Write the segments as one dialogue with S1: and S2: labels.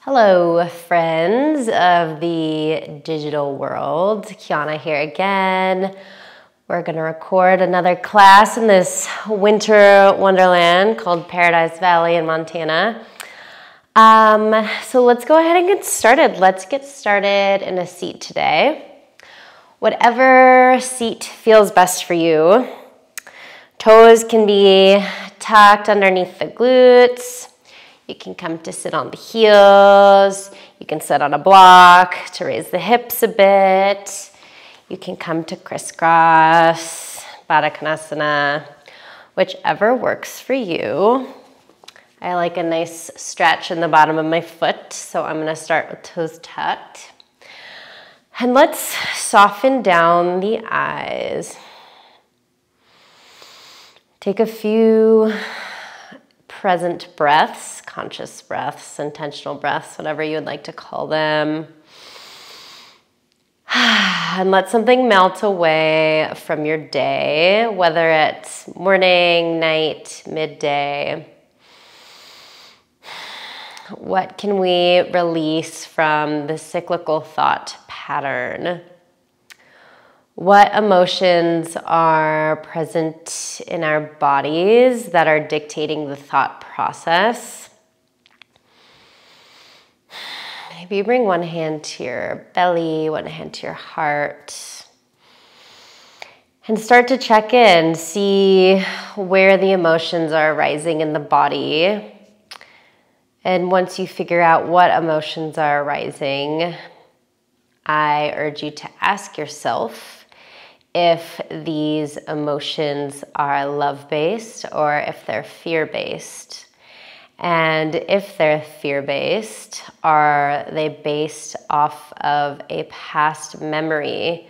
S1: Hello, friends of the digital world. Kiana here again. We're going to record another class in this winter wonderland called Paradise Valley in Montana. So let's go ahead and get started. Let's get started in a seat today. Whatever seat feels best for you. Toes can be tucked underneath the glutes. You can come to sit on the heels. You can sit on a block to raise the hips a bit. You can come to crisscross, Baddha Konasana, whichever works for you. I like a nice stretch in the bottom of my foot, so I'm gonna start with toes tucked. And let's soften down the eyes. Take a few present breaths, conscious breaths, intentional breaths, whatever you would like to call them. And let something melt away from your day, whether it's morning, night, midday. What can we release from the cyclical thought pattern? What emotions are present in our bodies that are dictating the thought process? Maybe you bring one hand to your belly, one hand to your heart, and start to check in, see where the emotions are arising in the body. And once you figure out what emotions are arising, I urge you to ask yourself if these emotions are love-based or if they're fear-based. And if they're fear-based, are they based off of a past memory,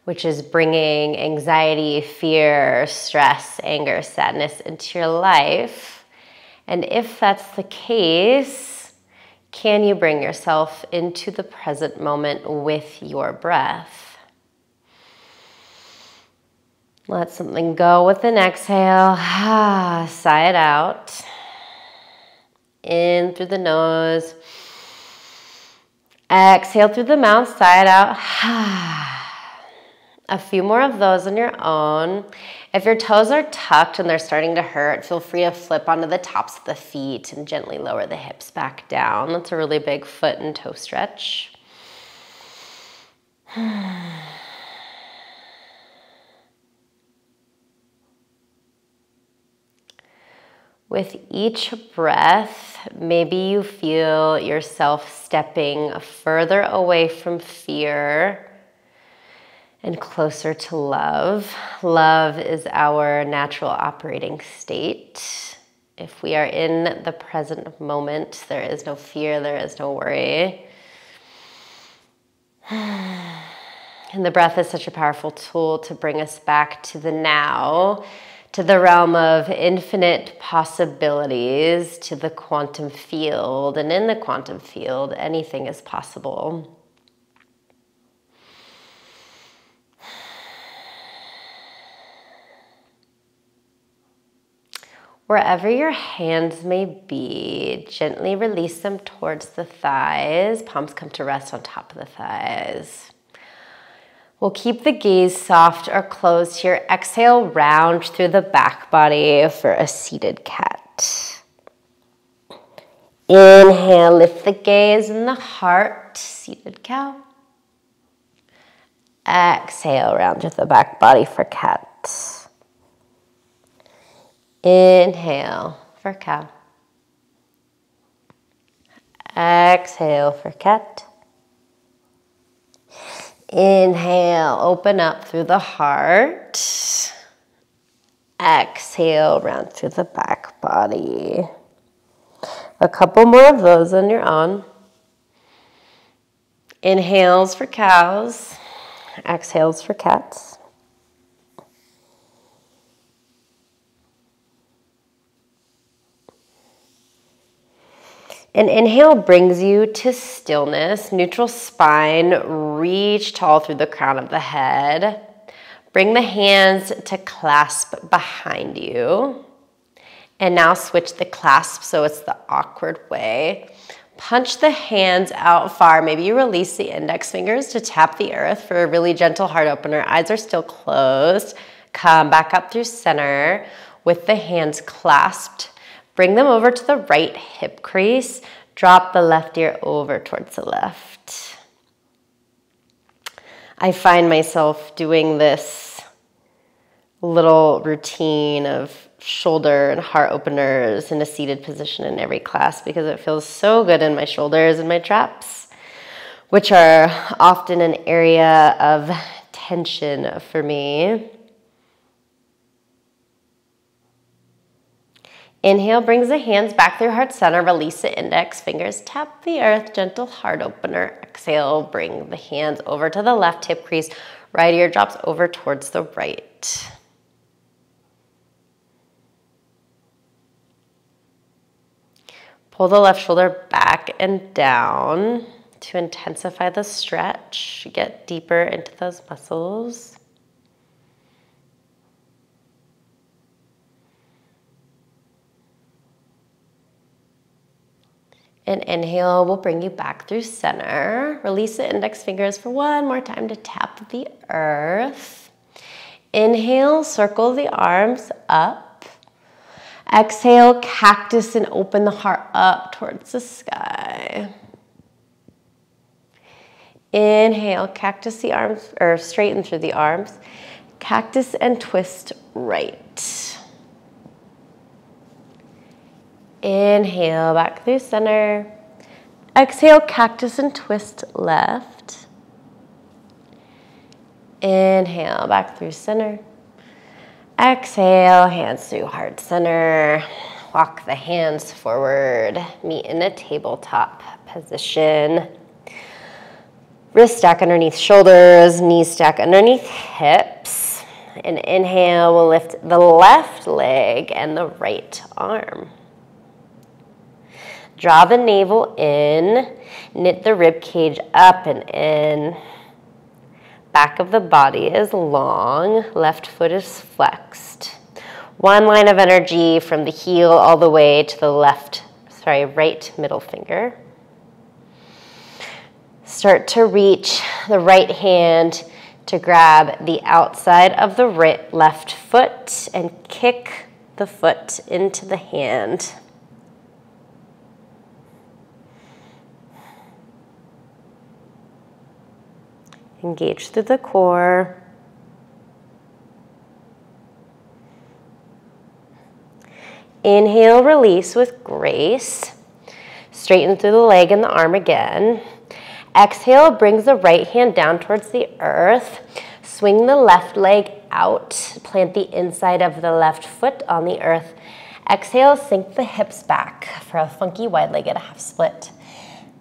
S1: which is bringing anxiety, fear, stress, anger, sadness into your life? And if that's the case, can you bring yourself into the present moment with your breath? Let something go with an exhale. Sigh it out. In through the nose. Exhale through the mouth. Sigh it out. A few more of those on your own. If your toes are tucked and they're starting to hurt, feel free to flip onto the tops of the feet and gently lower the hips back down. That's a really big foot and toe stretch. With each breath, maybe you feel yourself stepping further away from fear and closer to love. Love is our natural operating state. If we are in the present moment, there is no fear, there is no worry. And the breath is such a powerful tool to bring us back to the now, to the realm of infinite possibilities, to the quantum field. And in the quantum field, anything is possible. Wherever your hands may be, gently release them towards the thighs. Palms come to rest on top of the thighs. We'll keep the gaze soft or closed here. Exhale, round through the back body for a seated cat. Inhale, lift the gaze and the heart, seated cow. Exhale, round through the back body for cat. Inhale for cow. Exhale for cat. Inhale, open up through the heart. Exhale, round through the back body. A couple more of those on your own. Inhales for cows. Exhales for cats. An inhale brings you to stillness, neutral spine, reach tall through the crown of the head. Bring the hands to clasp behind you. And now switch the clasp so it's the awkward way. Punch the hands out far. Maybe you release the index fingers to tap the earth for a really gentle heart opener. Eyes are still closed. Come back up through center with the hands clasped. Bring them over to the right hip crease. Drop the left ear over towards the left. I find myself doing this little routine of shoulder and heart openers in a seated position in every class because it feels so good in my shoulders and my traps, which are often an area of tension for me. Inhale brings the hands back through heart center. Release the index fingers. Tap the earth. Gentle heart opener. Exhale. Bring the hands over to the left hip crease. Right ear drops over towards the right. Pull the left shoulder back and down to intensify the stretch. Get deeper into those muscles. And inhale will bring you back through center. Release the index fingers for one more time to tap the earth. Inhale, circle the arms up. Exhale, cactus and open the heart up towards the sky. Inhale, cactus the arms, or straighten through the arms. Cactus and twist right. Inhale, back through center. Exhale, cactus and twist left. Inhale, back through center. Exhale, hands through heart center. Walk the hands forward. Meet in a tabletop position. Wrist stack underneath shoulders, knees stack underneath hips. And inhale, we'll lift the left leg and the right arm. Draw the navel in, knit the rib cage up and in. Back of the body is long, left foot is flexed. One line of energy from the heel all the way to the right middle finger. Start to reach the right hand to grab the outside of the left foot and kick the foot into the hand. Engage through the core. Inhale, release with grace. Straighten through the leg and the arm again. Exhale, brings the right hand down towards the earth. Swing the left leg out. Plant the inside of the left foot on the earth. Exhale, sink the hips back for a funky wide-legged half split.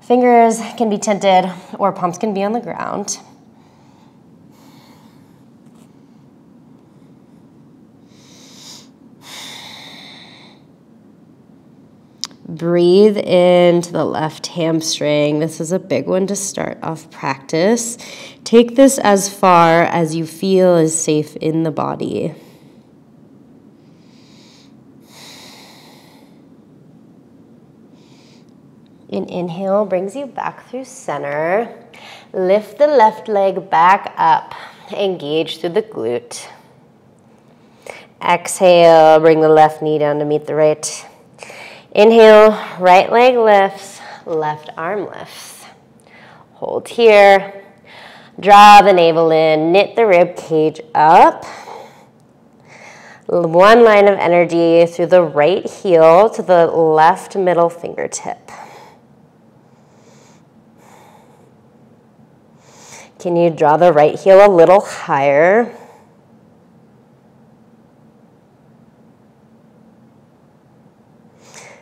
S1: Fingers can be tented or palms can be on the ground. Breathe into the left hamstring. This is a big one to start off practice. Take this as far as you feel is safe in the body. An inhale brings you back through center. Lift the left leg back up. Engage through the glute. Exhale, bring the left knee down to meet the right. Inhale, right leg lifts, left arm lifts. Hold here. Draw the navel in, knit the rib cage up. One line of energy through the right heel to the left middle fingertip. Can you draw the right heel a little higher?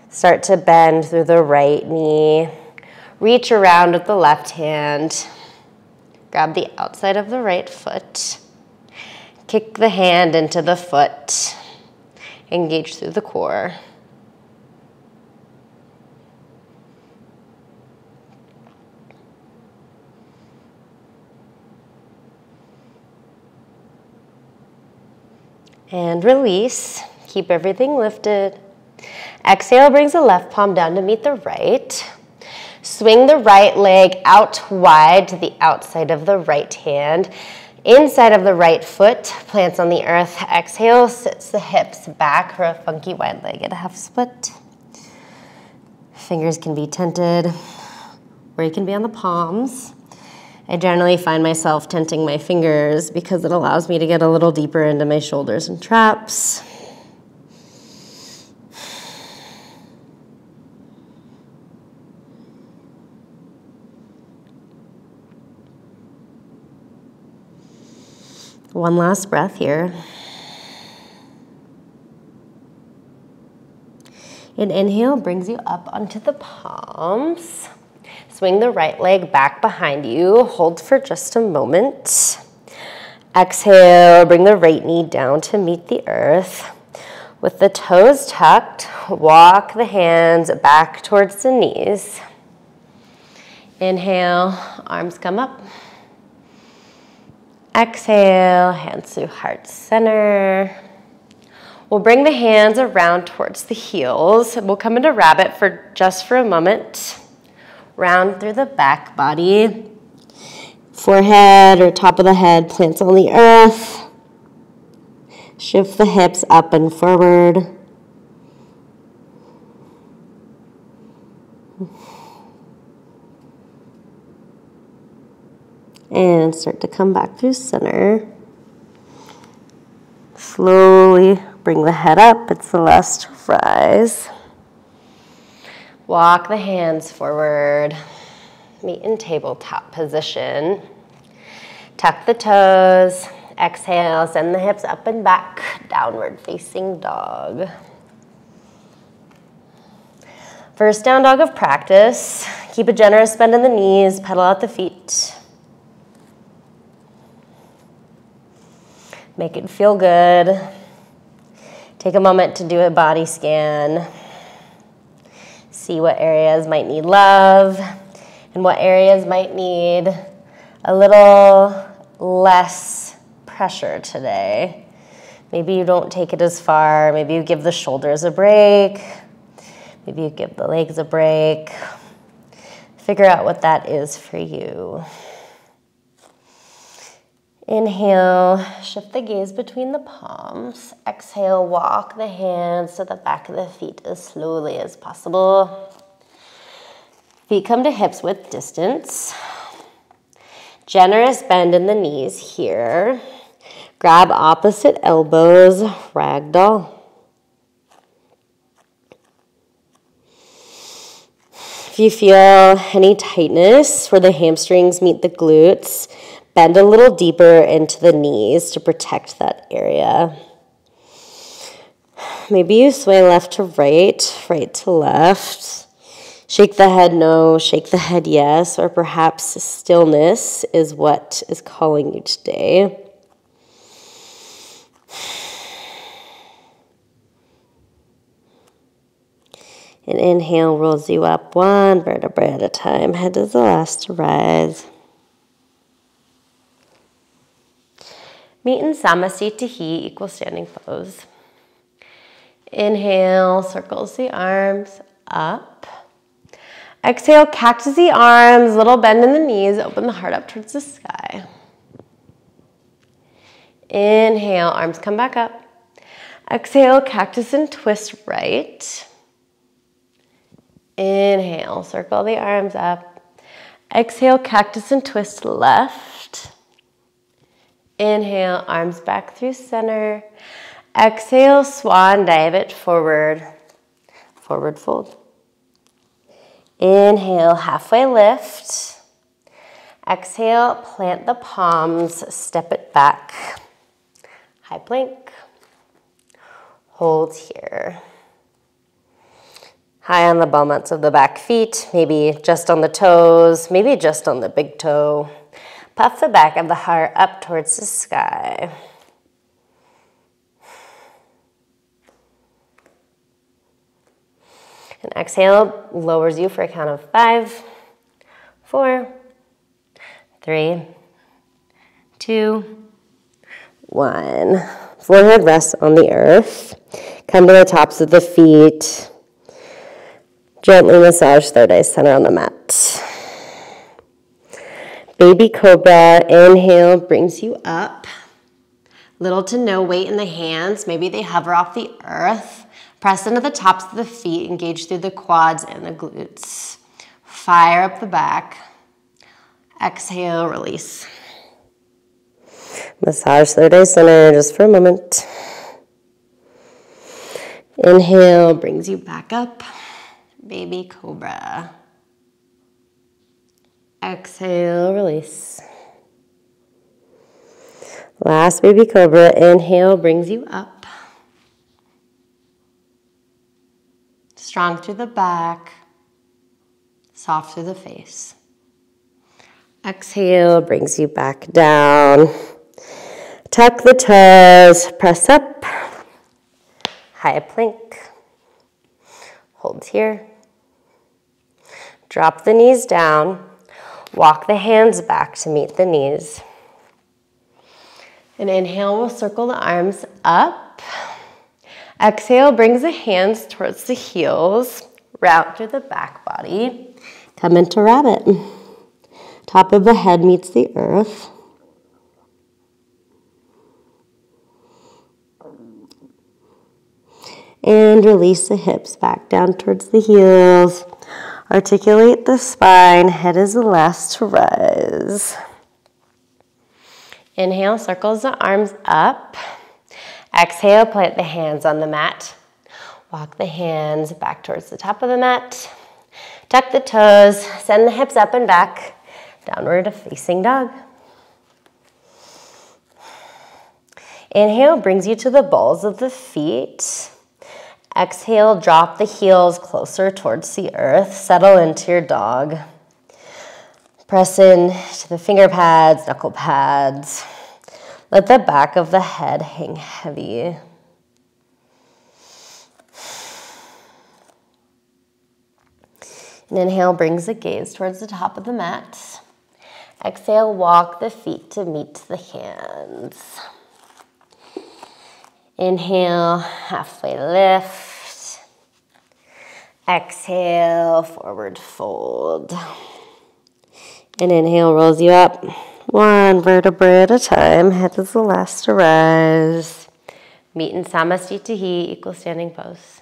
S1: Start to bend through the right knee. Reach around with the left hand. Grab the outside of the right foot. Kick the hand into the foot. Engage through the core. And release. Keep everything lifted. Exhale brings the left palm down to meet the right. Swing the right leg out wide to the outside of the right hand. Inside of the right foot, plants on the earth. Exhale, sits the hips back for a funky wide-legged half split. Fingers can be tented, or you can be on the palms. I generally find myself tenting my fingers because it allows me to get a little deeper into my shoulders and traps. One last breath here. An inhale brings you up onto the palms. Swing the right leg back behind you. Hold for just a moment. Exhale, bring the right knee down to meet the earth. With the toes tucked, walk the hands back towards the knees. Inhale, arms come up. Exhale, hands through heart center. We'll bring the hands around towards the heels. We'll come into rabbit for a moment. Round through the back body. Forehead or top of the head plants on the earth. Shift the hips up and forward. And start to come back through center. Slowly bring the head up. It's the last rise. Walk the hands forward. Meet in tabletop position. Tuck the toes. Exhale, send the hips up and back. Downward facing dog. First down dog of practice. Keep a generous bend in the knees. Pedal out the feet. Make it feel good. Take a moment to do a body scan. See what areas might need love and what areas might need a little less pressure today. Maybe you don't take it as far. Maybe you give the shoulders a break. Maybe you give the legs a break. Figure out what that is for you. Inhale, shift the gaze between the palms. Exhale, walk the hands to the back of the feet as slowly as possible. Feet come to hips width distance. Generous bend in the knees here. Grab opposite elbows, ragdoll. If you feel any tightness where the hamstrings meet the glutes, bend a little deeper into the knees to protect that area. Maybe you sway left to right, right to left. Shake the head no, shake the head yes, or perhaps stillness is what is calling you today. An inhale rolls you up one vertebrae at a time. Head is the last to rise. Meet in Samasthiti, equal standing pose. Inhale, circles the arms up. Exhale, cactus the arms, little bend in the knees, open the heart up towards the sky. Inhale, arms come back up. Exhale, cactus and twist right. Inhale, circle the arms up. Exhale, cactus and twist left. Inhale, arms back through center. Exhale, swan dive it forward. Forward fold. Inhale, halfway lift. Exhale, plant the palms, step it back. High plank. Hold here. High on the ball mats of the back feet, maybe just on the toes, maybe just on the big toe. Puff the back of the heart up towards the sky. And exhale, lowers you for a count of 5, 4, 3, 2, 1. Forehead rests on the earth. Come to the tops of the feet. Gently massage third eye center on the mat. Baby cobra, inhale, brings you up. Little to no weight in the hands. Maybe they hover off the earth. Press into the tops of the feet. Engage through the quads and the glutes. Fire up the back. Exhale, release. Massage third eye center just for a moment. Inhale, brings you back up. Baby cobra. Exhale, release. Last baby cobra, inhale, brings you up. Strong through the back, soft through the face. Exhale, brings you back down. Tuck the toes, press up. High plank. Hold here. Drop the knees down. Walk the hands back to meet the knees. And inhale, we'll circle the arms up. Exhale, brings the hands towards the heels. Route through the back body. Come into rabbit. Top of the head meets the earth. And release the hips back down towards the heels. Articulate the spine. Head is the last to rise. Inhale, circles the arms up. Exhale, plant the hands on the mat. Walk the hands back towards the top of the mat. Tuck the toes, send the hips up and back. Downward facing dog. Inhale brings you to the balls of the feet. Exhale, drop the heels closer towards the earth. Settle into your dog. Press in to the finger pads, knuckle pads. Let the back of the head hang heavy. And inhale brings the gaze towards the top of the mat. Exhale, walk the feet to meet the hands. Inhale, halfway lift. Exhale, forward fold. And inhale rolls you up. One vertebra at a time. Head is the last to rise. Meet in Samasthiti, equal standing pose.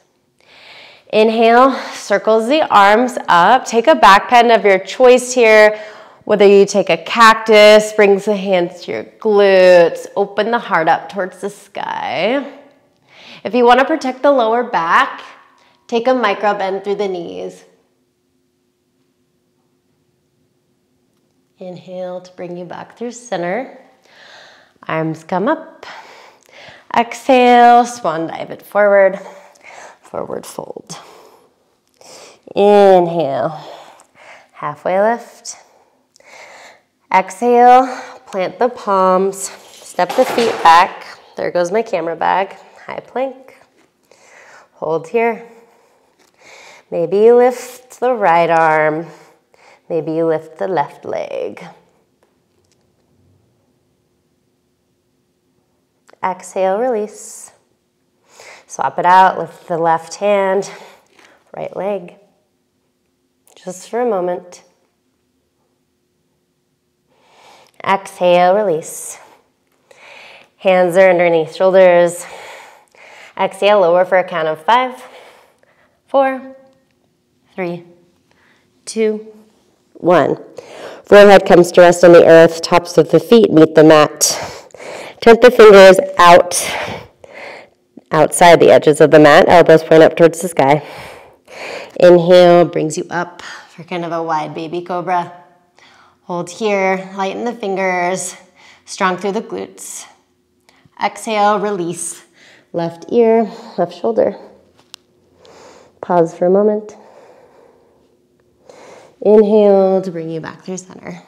S1: Inhale, circles the arms up. Take a back bend of your choice here. Whether you take a cactus, brings the hands to your glutes. Open the heart up towards the sky. If you want to protect the lower back, take a micro bend through the knees. Inhale to bring you back through center. Arms come up. Exhale, swan dive it forward. Forward fold. Inhale, halfway lift. Exhale, plant the palms. Step the feet back. There goes my camera bag. High plank. Hold here. Maybe you lift the right arm. Maybe you lift the left leg. Exhale, release. Swap it out, lift the left hand, right leg. Just for a moment. Exhale, release. Hands are underneath shoulders. Exhale, lower for a count of 5, 4, 3, 2, 1. Forehead comes to rest on the earth. Tops of the feet meet the mat. Tip the fingers out, outside the edges of the mat. Elbows point up towards the sky. Inhale brings you up for kind of a wide baby cobra. Hold here, lighten the fingers, strong through the glutes. Exhale, release. Left ear, left shoulder. Pause for a moment. Inhale to bring you back through center.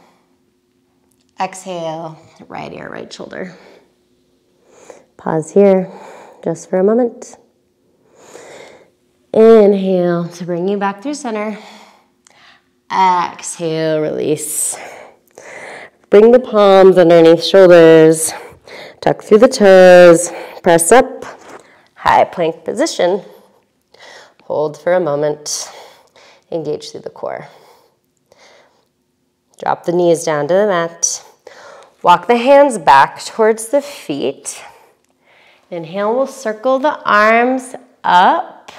S1: Exhale, right ear, right shoulder. Pause here, just for a moment. Inhale to bring you back through center. Exhale, release. Bring the palms underneath shoulders. Tuck through the toes. Press up. High plank position. Hold for a moment. engage through the core. Drop the knees down to the mat. Walk the hands back towards the feet. Inhale, we'll circle the arms up.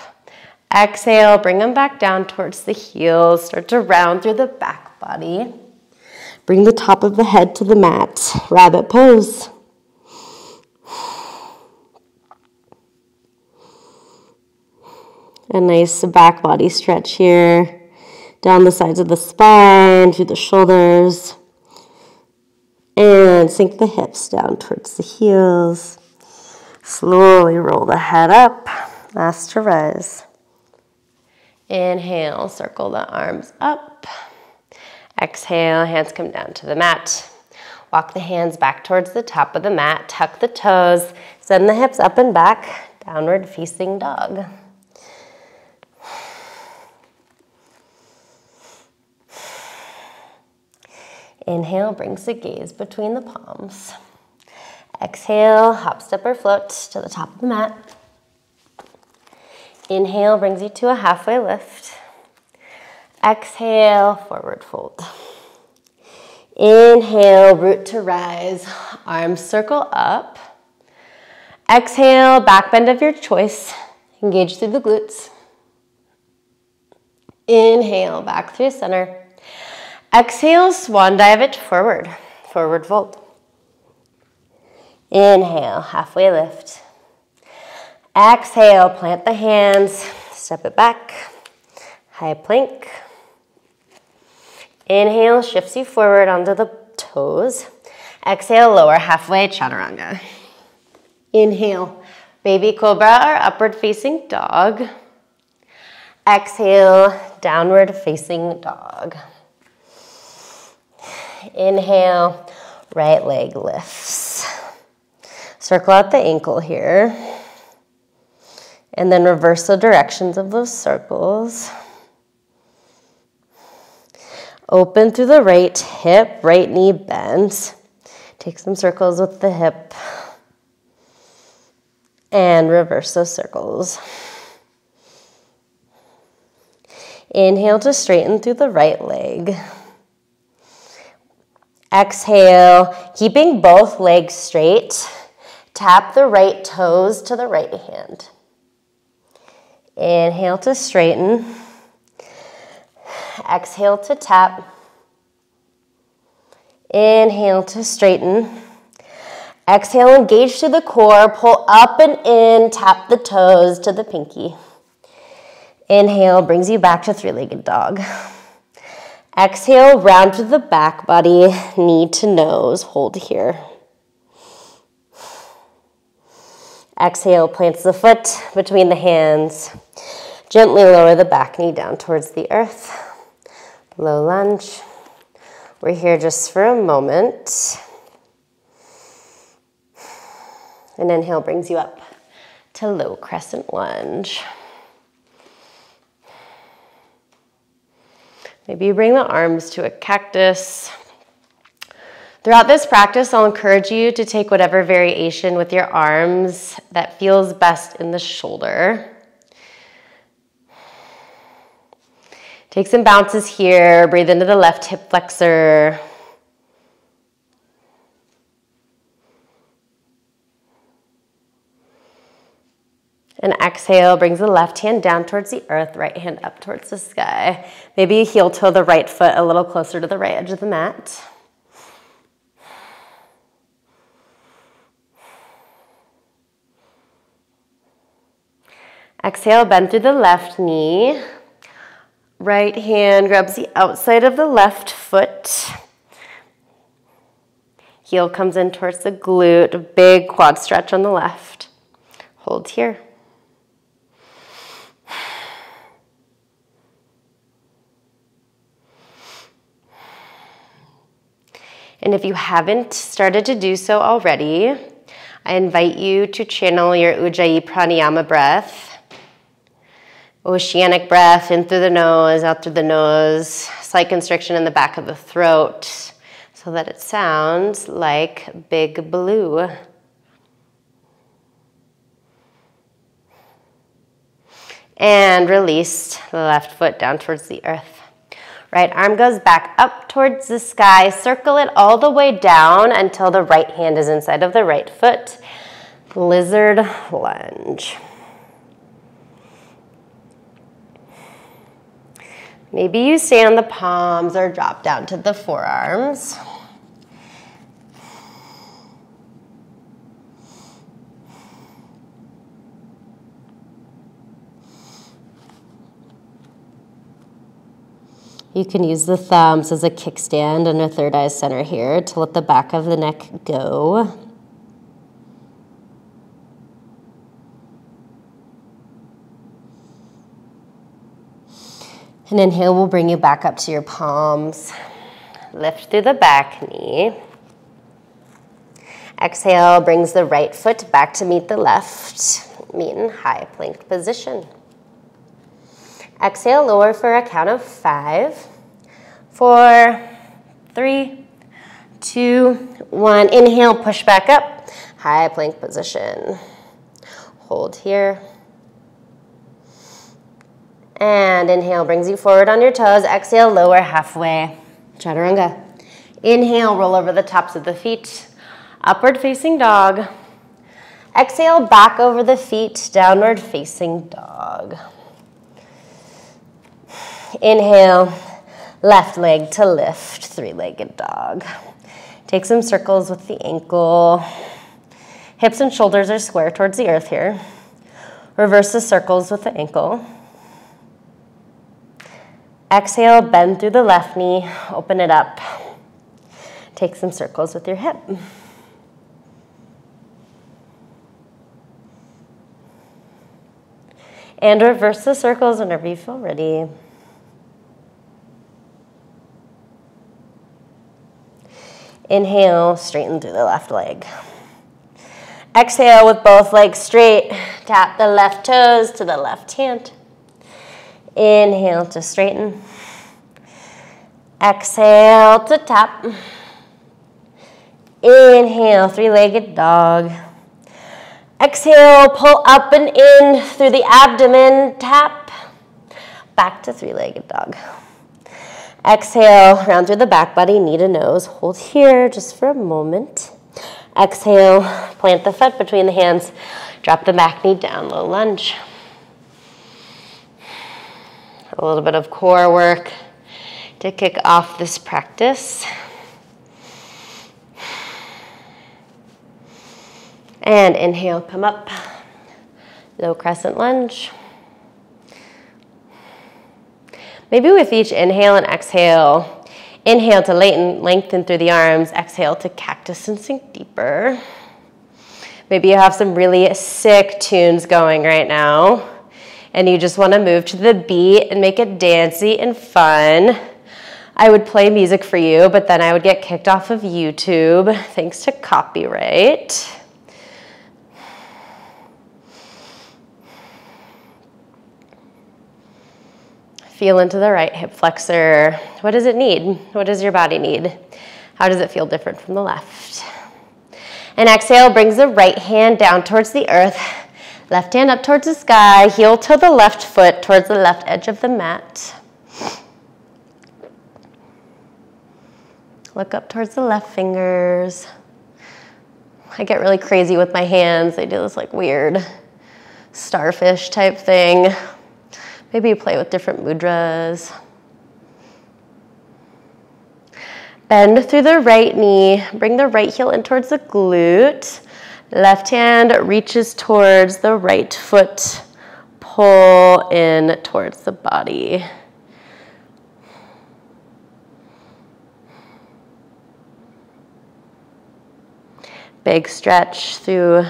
S1: Exhale, bring them back down towards the heels. Start to round through the back body. Bring the top of the head to the mat. Rabbit pose. A nice back body stretch here. Down the sides of the spine, through the shoulders. And sink the hips down towards the heels. Slowly roll the head up. Last to rise. Inhale, circle the arms up. Exhale, hands come down to the mat. Walk the hands back towards the top of the mat. Tuck the toes. Send the hips up and back. Downward facing dog. Inhale, brings the gaze between the palms. Exhale, hop, step, or float to the top of the mat. Inhale, brings you to a halfway lift. Exhale, forward fold. Inhale, root to rise. Arms circle up. Exhale, back bend of your choice. Engage through the glutes. Inhale, back through center. Exhale, swan dive it forward. Forward fold. Inhale, halfway lift. Exhale, plant the hands. Step it back. High plank. Inhale, shifts you forward onto the toes. Exhale, lower halfway, chaturanga. Inhale, baby cobra or upward facing dog. Exhale, downward facing dog. Inhale, right leg lifts. Circle out the ankle here. And then reverse the directions of those circles. Open through the right hip, right knee bends. Take some circles with the hip. And reverse those circles. Inhale to straighten through the right leg. Exhale, keeping both legs straight. Tap the right toes to the right hand. Inhale to straighten. Exhale to tap. Inhale to straighten. Exhale, engage to the core. Pull up and in. Tap the toes to the pinky. Inhale, brings you back to three-legged dog. Exhale, round to the back body, knee to nose. Hold here. Exhale, plants the foot between the hands. Gently lower the back knee down towards the earth. Low lunge. We're here just for a moment. And inhale brings you up to low crescent lunge. Maybe you bring the arms to a cactus. Throughout this practice, I'll encourage you to take whatever variation with your arms that feels best in the shoulder. Take some bounces here. Breathe into the left hip flexor. And exhale, brings the left hand down towards the earth, right hand up towards the sky. Maybe you heel toe the right foot a little closer to the right edge of the mat. Exhale, bend through the left knee. Right hand grabs the outside of the left foot. Heel comes in towards the glute, a big quad stretch on the left. Hold here. And if you haven't started to do so already, I invite you to channel your Ujjayi Pranayama breath. Oceanic breath in through the nose, out through the nose. Slight constriction in the back of the throat so that it sounds like Big Blue. And release the left foot down towards the earth. Right arm goes back up towards the sky. Circle it all the way down until the right hand is inside of the right foot. Lizard lunge. Maybe you stay on the palms or drop down to the forearms. You can use the thumbs as a kickstand under third eye center here to let the back of the neck go. And inhale will bring you back up to your palms. Lift through the back knee. Exhale brings the right foot back to meet the left. Meet in high plank position. Exhale, lower for a count of 5, 4, 3, 2, 1. Inhale, push back up. High plank position. Hold here. And inhale brings you forward on your toes. Exhale, lower halfway. Chaturanga. Inhale, roll over the tops of the feet. Upward facing dog. Exhale, back over the feet. Downward facing dog. Inhale, left leg to lift. Three-legged dog. Take some circles with the ankle. Hips and shoulders are square towards the earth here. Reverse the circles with the ankle. Exhale, bend through the left knee, open it up. Take some circles with your hip. And reverse the circles whenever you feel ready. Inhale, straighten through the left leg. Exhale with both legs straight. Tap the left toes to the left hand. Inhale to straighten. Exhale to tap. Inhale, three-legged dog. Exhale, pull up and in through the abdomen. Tap. Back to three-legged dog. Exhale, round through the back body, knee to nose. Hold here just for a moment. Exhale, plant the foot between the hands. Drop the back knee down, low lunge. A little bit of core work to kick off this practice. And inhale, come up. Low crescent lunge. Maybe with each inhale and exhale, inhale to lengthen through the arms, exhale to cactus and sink deeper. Maybe you have some really sick tunes going right now, and you just want to move to the beat and make it dancey and fun. I would play music for you, but then I would get kicked off of YouTube thanks to copyright. Feel into the right hip flexor. What does it need? What does your body need? How does it feel different from the left? And exhale brings the right hand down towards the earth. Left hand up towards the sky. Heel to the left foot towards the left edge of the mat. Look up towards the left fingers. I get really crazy with my hands. They do this like weird starfish type thing. Maybe you play with different mudras. Bend through the right knee. Bring the right heel in towards the glute. Left hand reaches towards the right foot. Pull in towards the body. Big stretch through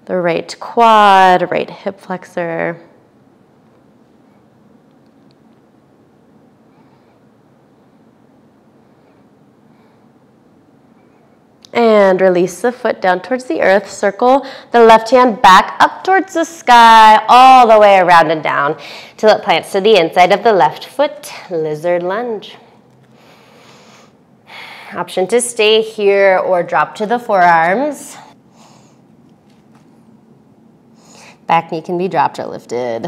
S1: the right quad, right hip flexor. And release the foot down towards the earth. Circle the left hand back up towards the sky, all the way around and down till it plants to the inside of the left foot. Lizard lunge. Option to stay here or drop to the forearms. Back knee can be dropped or lifted.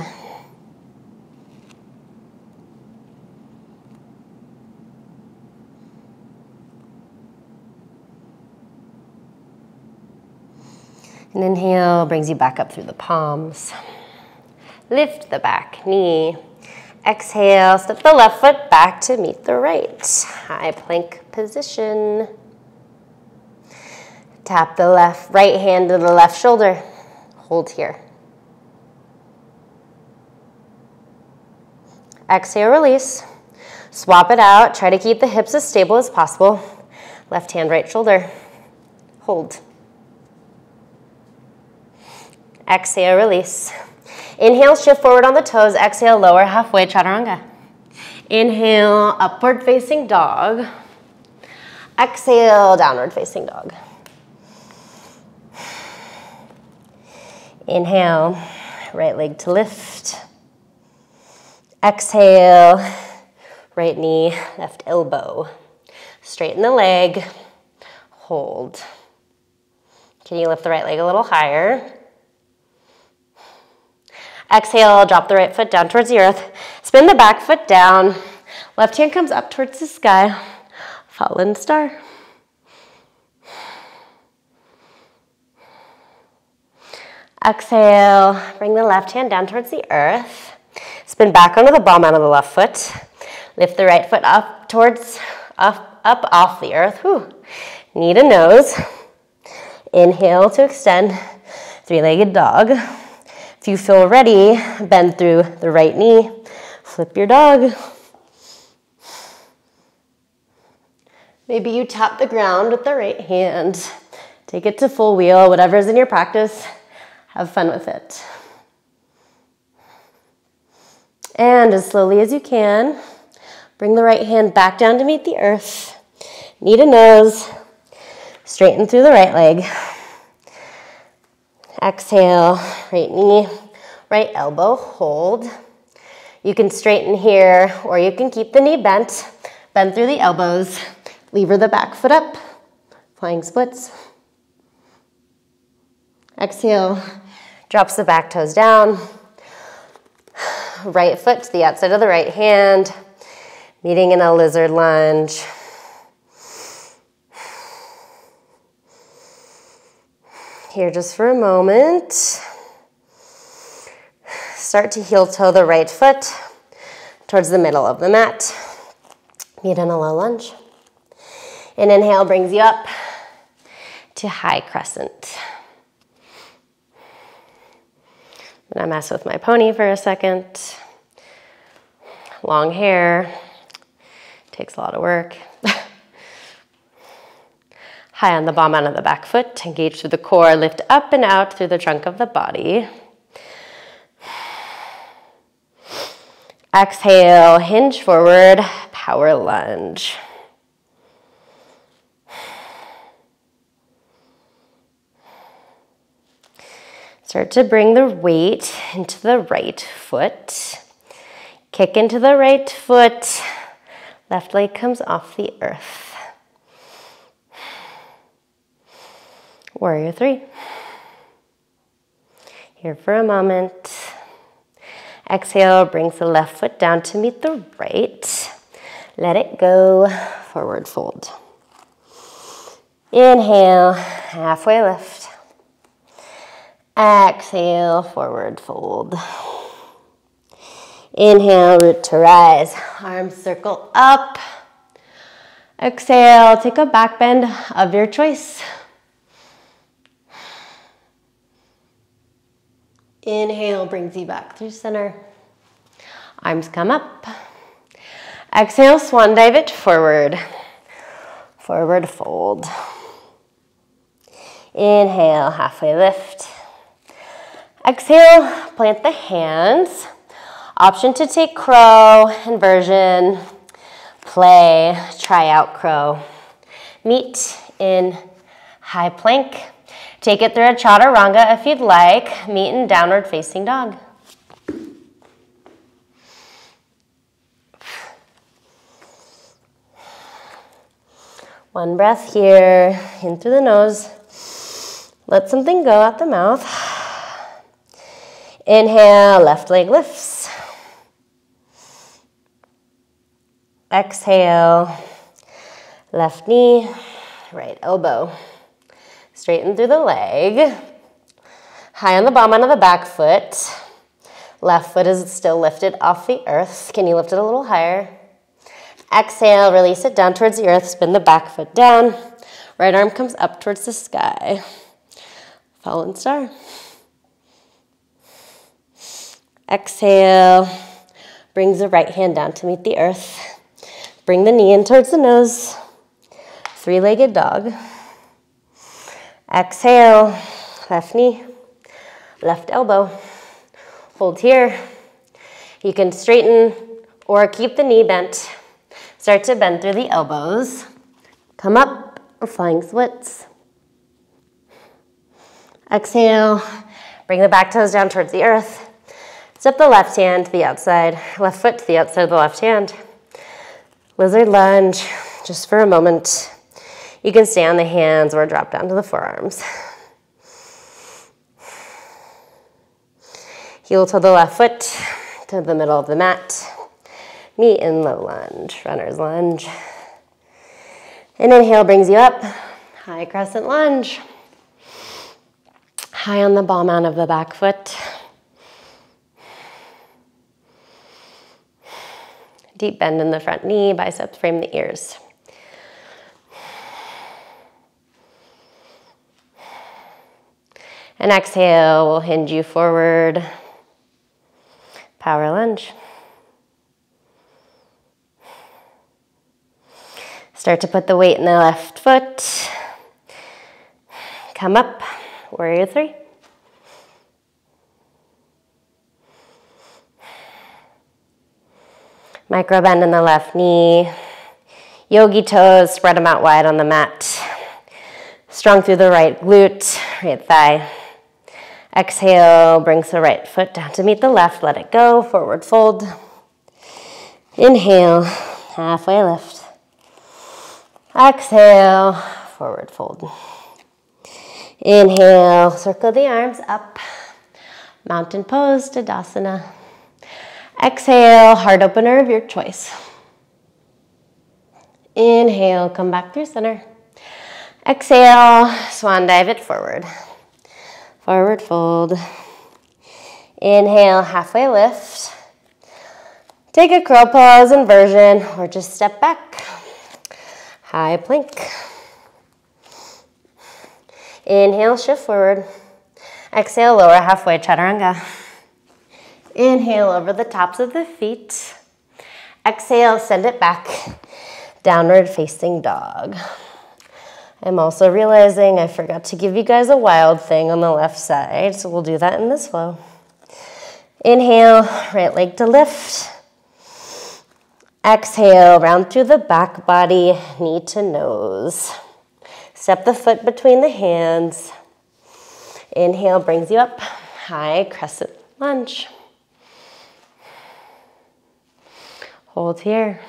S1: And inhale, brings you back up through the palms. Lift the back knee. Exhale, step the left foot back to meet the right. High plank position. Tap the right hand to the left shoulder. Hold here. Exhale, release. Swap it out. Try to keep the hips as stable as possible. Left hand, right shoulder. Hold. Exhale, release. Inhale, shift forward on the toes. Exhale, lower halfway, chaturanga. Inhale, upward facing dog. Exhale, downward facing dog. Inhale, right leg to lift. Exhale, right knee, left elbow. Straighten the leg, hold. Can you lift the right leg a little higher? Exhale, drop the right foot down towards the earth. Spin the back foot down. Left hand comes up towards the sky. Fallen star. Exhale, bring the left hand down towards the earth. Spin back onto the ball out of the left foot. Lift the right foot up towards, up off the earth. Whew. Knee to nose. Inhale to extend, three-legged dog. If you feel ready, bend through the right knee, flip your dog. Maybe you tap the ground with the right hand. Take it to full wheel, whatever's in your practice. Have fun with it. And as slowly as you can, bring the right hand back down to meet the earth. Knee to nose, straighten through the right leg. Exhale, right knee, right elbow, hold. You can straighten here, or you can keep the knee bent. Bend through the elbows, lever the back foot up, flying splits. Exhale, drops the back toes down. Right foot to the outside of the right hand, meeting in a lizard lunge. Here just for a moment. Start to heel toe the right foot towards the middle of the mat. Meet in a low lunge. An inhale brings you up to high crescent. I'm gonna mess with my pony for a second. Long hair, takes a lot of work. High on the ball out of the back foot, engage through the core, lift up and out through the trunk of the body. Exhale, hinge forward, power lunge. Start to bring the weight into the right foot. Kick into the right foot. Left leg comes off the earth. Warrior 3. Here for a moment. Exhale, brings the left foot down to meet the right. Let it go, forward fold. Inhale, halfway lift. Exhale, forward fold. Inhale, root to rise. Arms circle up. Exhale, take a back bend of your choice. Inhale, brings you back through center. Arms come up. Exhale, swan dive it forward. Forward fold. Inhale, halfway lift. Exhale, plant the hands. Option to take crow, inversion, play, try out crow. Meet in high plank. Take it through a chaturanga if you'd like. Meet in downward facing dog. One breath here, in through the nose. Let something go out the mouth. Inhale, left leg lifts. Exhale, left knee, right elbow. Straighten through the leg. High on the ball of the back foot. Left foot is still lifted off the earth. Can you lift it a little higher? Exhale, release it down towards the earth. Spin the back foot down. Right arm comes up towards the sky. Fallen star. Exhale. Brings the right hand down to meet the earth. Bring the knee in towards the nose. Three-legged dog. Exhale. Left knee. Left elbow. Hold here. You can straighten or keep the knee bent. Start to bend through the elbows. Come up, flying splits. Exhale. Bring the back toes down towards the earth. Step the left hand to the outside, left foot to the outside of the left hand. Lizard lunge, just for a moment. You can stay on the hands or drop down to the forearms. Heel to the left foot to the middle of the mat. Meet in low lunge, runner's lunge. And inhale brings you up, high crescent lunge. High on the ball mount of the back foot. Deep bend in the front knee, biceps frame the ears. And exhale, we'll hinge you forward. Power lunge. Start to put the weight in the left foot. Come up, warrior three. Micro bend in the left knee. Yogi toes, spread them out wide on the mat. Strong through the right glute, right thigh. Exhale, brings the right foot down to meet the left. Let it go, forward fold. Inhale, halfway lift. Exhale, forward fold. Inhale, circle the arms up. Mountain pose, Tadasana. Exhale, heart opener of your choice. Inhale, come back through center. Exhale, swan dive it forward. Forward fold. Inhale, halfway lift. Take a crow pose inversion or just step back. High plank. Inhale, shift forward. Exhale, lower halfway, chaturanga. Inhale over the tops of the feet. Exhale, send it back. Downward facing dog. I'm also realizing I forgot to give you guys a wild thing on the left side, so we'll do that in this flow. Inhale, right leg to lift. Exhale, round through the back body, knee to nose. Step the foot between the hands. Inhale brings you up, high crescent lunge. Hold here.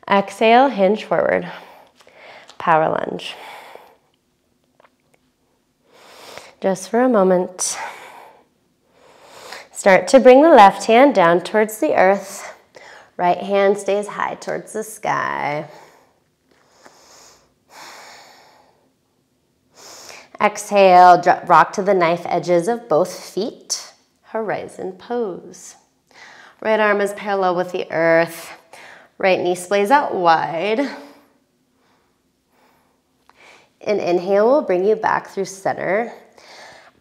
S1: Exhale, hinge forward. Power lunge. Just for a moment. Start to bring the left hand down towards the earth. Right hand stays high towards the sky. Exhale, rock to the knife edges of both feet. Horizon pose. Right arm is parallel with the earth. Right knee splays out wide. An inhale will bring you back through center.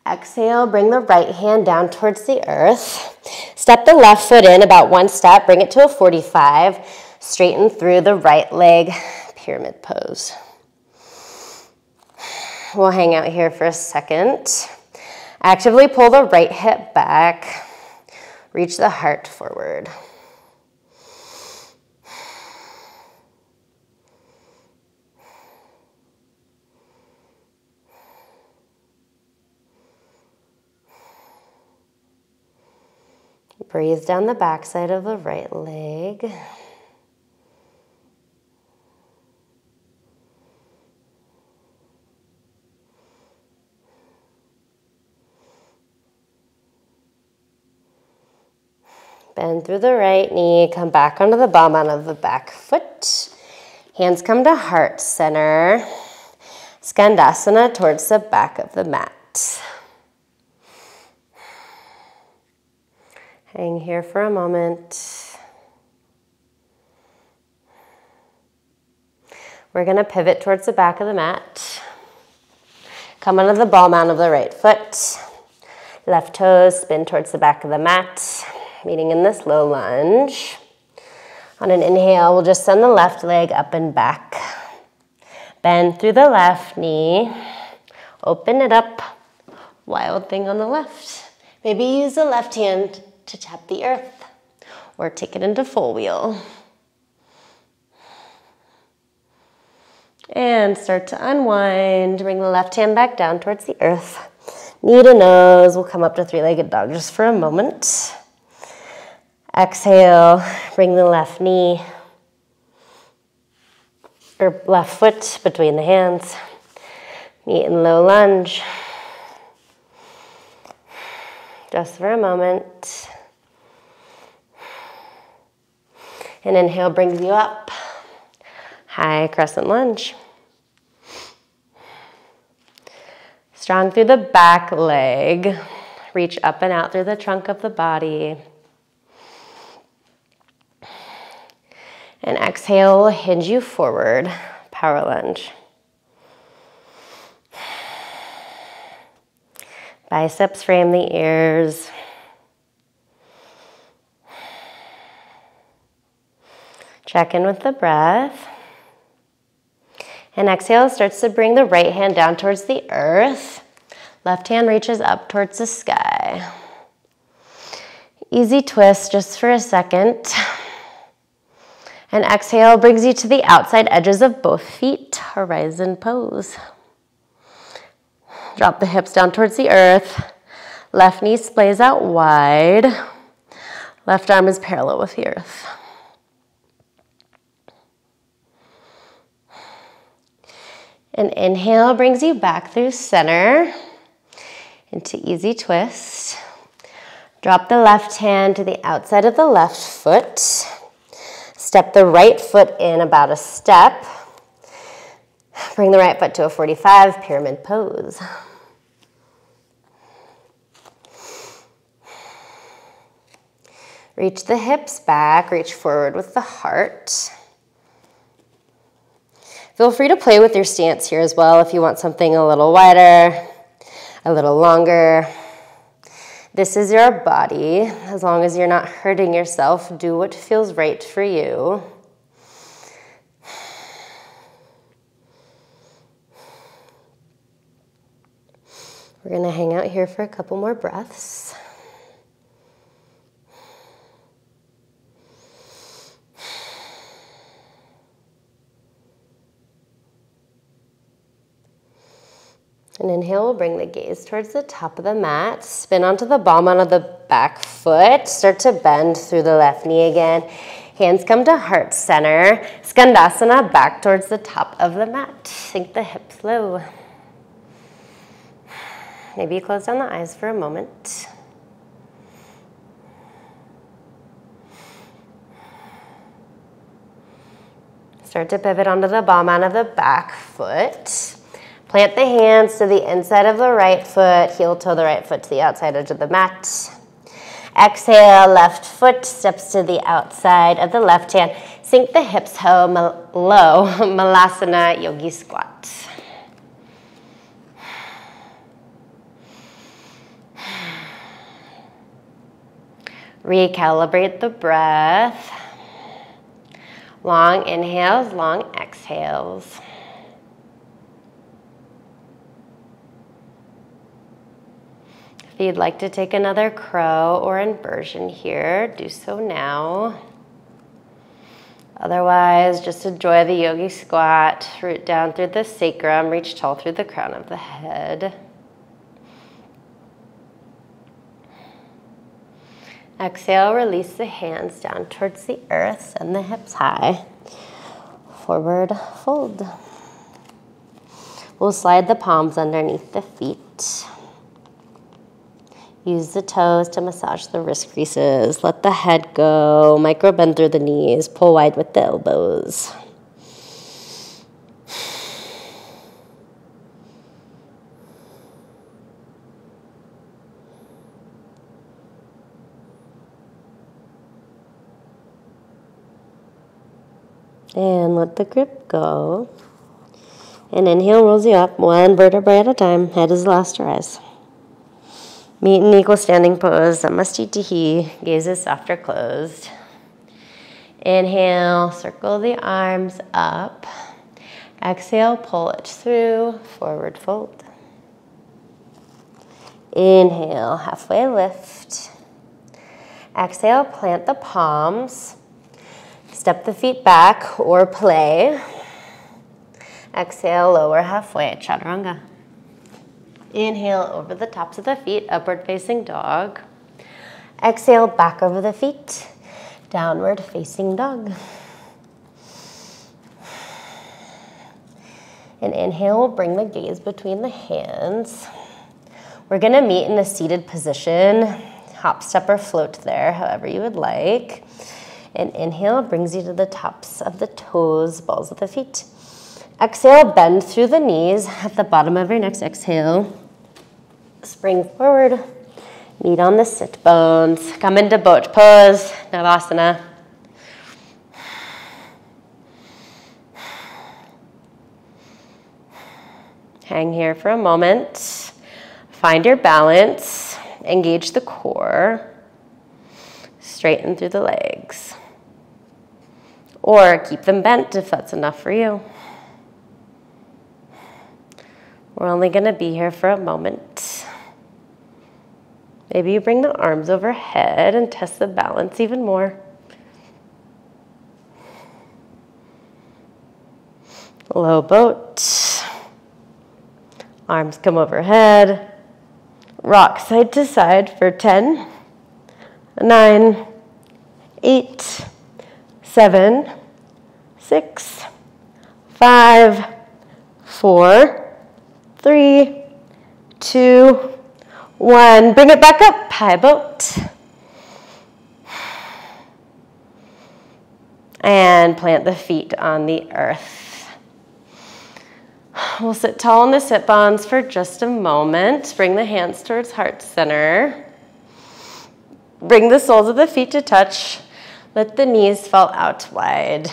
S1: Exhale, bring the right hand down towards the earth. Step the left foot in about one step, bring it to a 45. Straighten through the right leg, pyramid pose. We'll hang out here for a second. Actively pull the right hip back. Reach the heart forward. Breathe down the backside of the right leg. Bend through the right knee, come back onto the ball mount of the back foot. Hands come to heart center. Skandasana towards the back of the mat. Hang here for a moment. We're going to pivot towards the back of the mat. Come onto the ball mound of the right foot. Left toes spin towards the back of the mat, meeting in this low lunge. On an inhale, we'll just send the left leg up and back. Bend through the left knee. Open it up. Wild thing on the left. Maybe use the left hand to tap the earth or take it into full wheel. And start to unwind. Bring the left hand back down towards the earth. Knee to nose. We'll come up to three-legged dog just for a moment. Exhale. Bring the left knee or left foot between the hands. Meet in low lunge. Just for a moment. And inhale brings you up. High crescent lunge. Strong through the back leg. Reach up and out through the trunk of the body. And exhale will hinge you forward. Power lunge. Biceps frame the ears. Check in with the breath. And exhale starts to bring the right hand down towards the earth. Left hand reaches up towards the sky. Easy twist just for a second. And exhale brings you to the outside edges of both feet. Horizon pose. Drop the hips down towards the earth. Left knee splays out wide. Left arm is parallel with the earth. And inhale brings you back through center into easy twist. Drop the left hand to the outside of the left foot. Step the right foot in about a step. Bring the right foot to a 45, pyramid pose. Reach the hips back, reach forward with the heart. Feel free to play with your stance here as well if you want something a little wider, a little longer. This is your body. As long as you're not hurting yourself, do what feels right for you. We're going to hang out here for a couple more breaths. And inhale, we'll bring the gaze towards the top of the mat. Spin onto the ball mound of the back foot. Start to bend through the left knee again. Hands come to heart center. Skandasana back towards the top of the mat. Sink the hips low. Maybe you close down the eyes for a moment. Start to pivot onto the ball mound of the back foot. Plant the hands to the inside of the right foot, heel toe the right foot to the outside edge of the mat. Exhale, left foot steps to the outside of the left hand. Sink the hips low, Malasana Yogi Squat. Recalibrate the breath. Long inhales, long exhales. If you'd like to take another crow or inversion here, do so now. Otherwise, just enjoy the yogi squat. Root down through the sacrum, reach tall through the crown of the head. Exhale, release the hands down towards the earth, send the hips high. Forward fold. We'll slide the palms underneath the feet. Use the toes to massage the wrist creases. Let the head go. Micro bend through the knees. Pull wide with the elbows. And let the grip go. And inhale rolls you up, one vertebrae at a time. Head is the last to rise. Meet in equal standing pose, Samastitihi, gazes soft or closed. Inhale, circle the arms up. Exhale, pull it through, forward fold. Inhale, halfway lift. Exhale, plant the palms. Step the feet back or play. Exhale, lower halfway, chaturanga. Inhale, over the tops of the feet, upward facing dog. Exhale, back over the feet, downward facing dog. And inhale, bring the gaze between the hands. We're gonna meet in a seated position. Hop, step, or float there, however you would like. And inhale brings you to the tops of the toes, balls of the feet. Exhale, bend through the knees. At the bottom of your next exhale, spring forward. Meet on the sit bones. Come into boat pose, Navasana. Hang here for a moment. Find your balance. Engage the core. Straighten through the legs. Or keep them bent if that's enough for you. We're only going to be here for a moment. Maybe you bring the arms overhead and test the balance even more. Low boat. Arms come overhead. Rock side to side for 10, 9, 8, 7, 6, 5, 4, 3, 2, 1. Bring it back up, high boat. And plant the feet on the earth. We'll sit tall on the sit bones for just a moment. Bring the hands towards heart center. Bring the soles of the feet to touch. Let the knees fall out wide.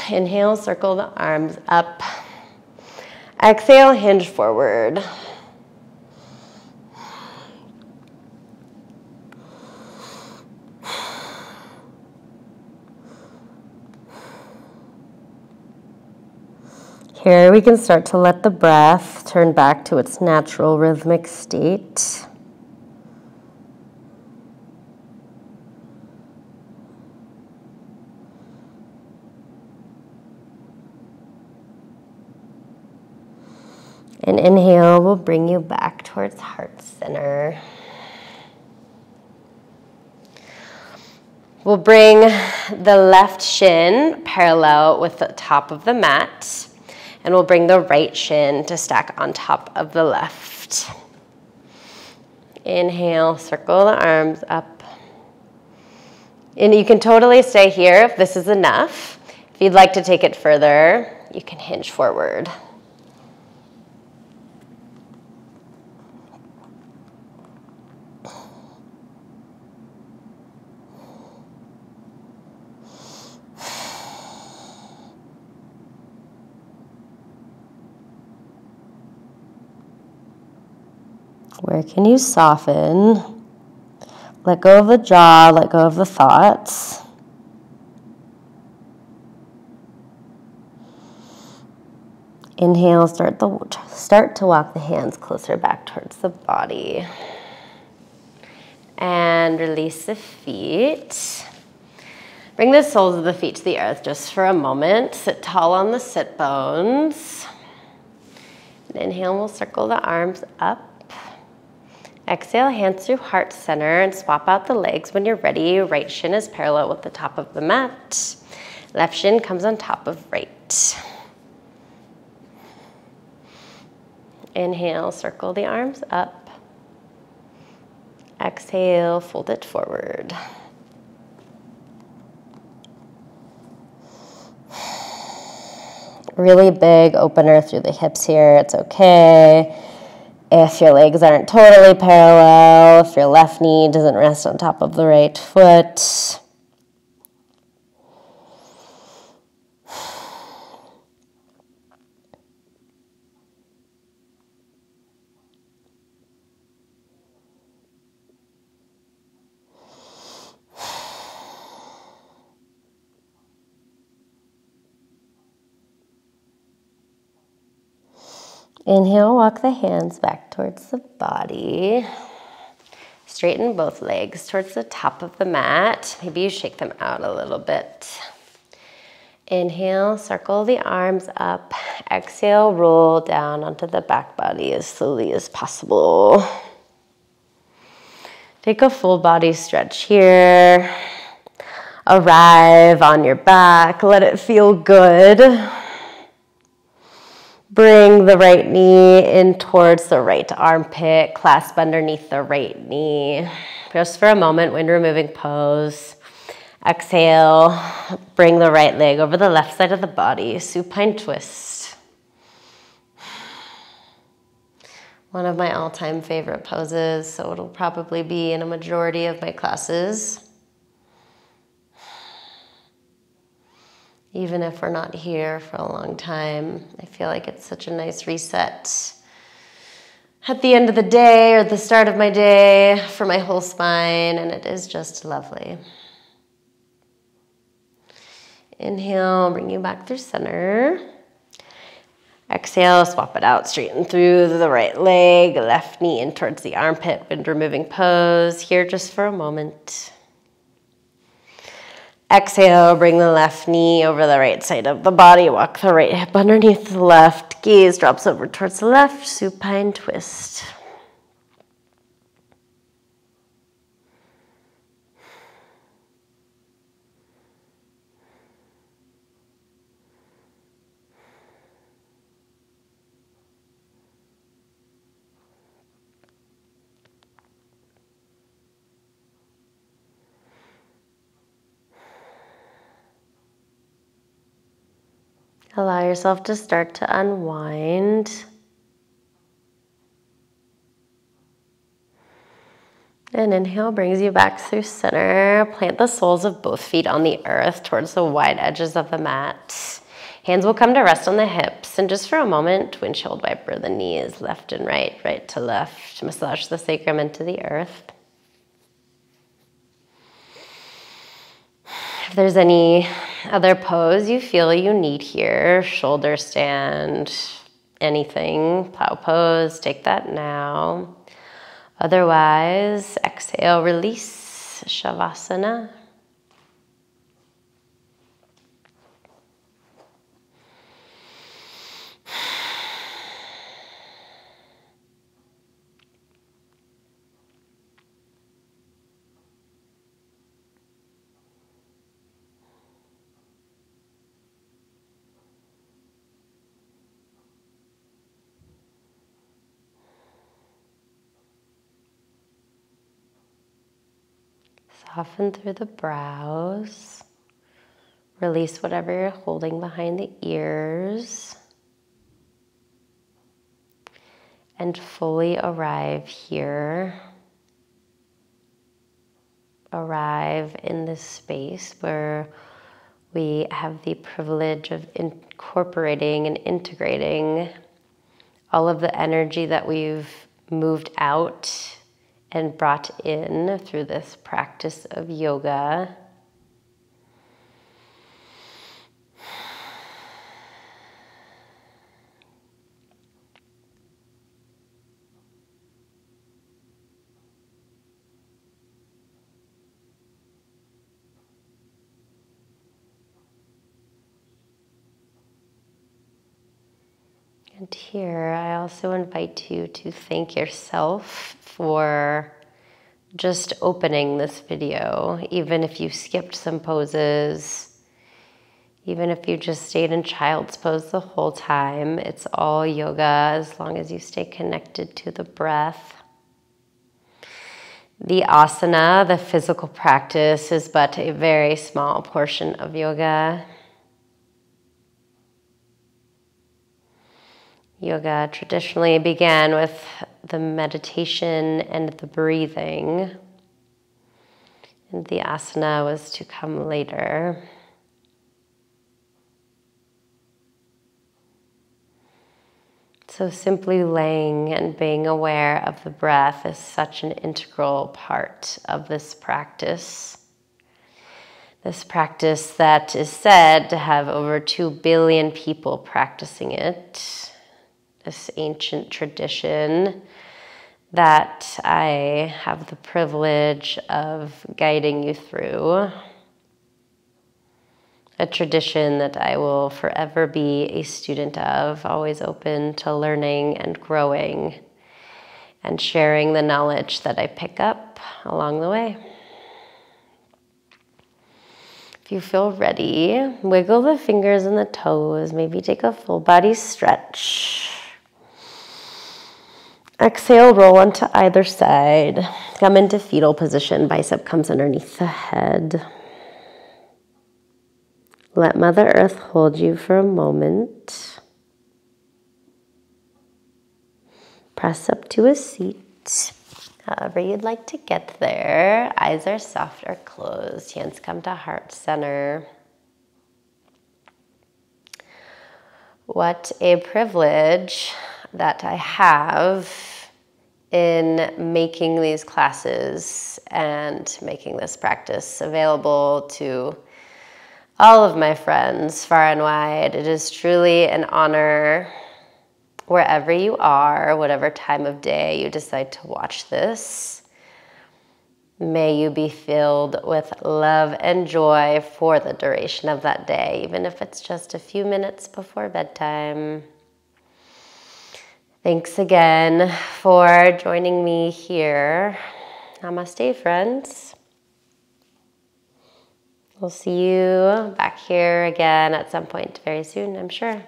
S1: Inhale, circle the arms up. Exhale, hinge forward. Here we can start to let the breath turn back to its natural rhythmic state. And inhale will bring you back towards heart center. We'll bring the left shin parallel with the top of the mat. And we'll bring the right shin to stack on top of the left. Inhale, circle the arms up. And you can totally stay here if this is enough. If you'd like to take it further, you can hinge forward. Where can you soften? Let go of the jaw, let go of the thoughts. Inhale, start to walk the hands closer back towards the body. And release the feet. Bring the soles of the feet to the earth just for a moment. Sit tall on the sit bones. And inhale, we'll circle the arms up. Exhale, hands through heart center and swap out the legs when you're ready. Right shin is parallel with the top of the mat. Left shin comes on top of right. Inhale, circle the arms up. Exhale, fold it forward. Really big opener through the hips here. It's okay if your legs aren't totally parallel, if your left knee doesn't rest on top of the right foot. Inhale, walk the hands back towards the body. Straighten both legs towards the top of the mat. Maybe you shake them out a little bit. Inhale, circle the arms up. Exhale, roll down onto the back body as slowly as possible. Take a full body stretch here. Arrive on your back. Let it feel good. Bring the right knee in towards the right armpit. Clasp underneath the right knee. Just for a moment, wind removing pose. Exhale, bring the right leg over the left side of the body. Supine twist. One of my all-time favorite poses, so it'll probably be in a majority of my classes. Even if we're not here for a long time, I feel like it's such a nice reset at the end of the day or the start of my day for my whole spine, and it is just lovely. Inhale, bring you back through center. Exhale, swap it out, straighten through the right leg, left knee in towards the armpit, wind removing pose. Here just for a moment. Exhale, bring the left knee over the right side of the body, walk the right hip underneath the left, gaze drops over towards the left, supine twist. Allow yourself to start to unwind. And inhale brings you back through center. Plant the soles of both feet on the earth towards the wide edges of the mat. Hands will come to rest on the hips. And just for a moment, windshield wiper the knees left and right, right to left. Massage the sacrum into the earth. If there's any other pose you feel you need here, shoulder stand, anything, plow pose, take that now. Otherwise, exhale, release, Savasana. Soften through the brows. Release whatever you're holding behind the ears. And fully arrive here. Arrive in this space where we have the privilege of incorporating and integrating all of the energy that we've moved out and brought in through this practice of yoga. And here, I also invite you to thank yourself for just opening this video, even if you skipped some poses, even if you just stayed in child's pose the whole time. It's all yoga as long as you stay connected to the breath. The asana, the physical practice, is but a very small portion of yoga. Yoga traditionally began with the meditation and the breathing, and the asana was to come later. So simply laying and being aware of the breath is such an integral part of this practice. This practice that is said to have over 2 billion people practicing it. this ancient tradition that I have the privilege of guiding you through. A tradition that I will forever be a student of, always open to learning and growing and sharing the knowledge that I pick up along the way. If you feel ready, wiggle the fingers and the toes, maybe take a full body stretch. Exhale, roll onto either side. Come into fetal position, bicep comes underneath the head. Let Mother Earth hold you for a moment. Press up to a seat. However you'd like to get there. Eyes are soft or closed. Hands come to heart center. What a privilege that I have in making these classes and making this practice available to all of my friends far and wide. It is truly an honor wherever you are, whatever time of day you decide to watch this. May you be filled with love and joy for the duration of that day, even if it's just a few minutes before bedtime. Thanks again for joining me here. Namaste, friends. We'll see you back here again at some point very soon, I'm sure.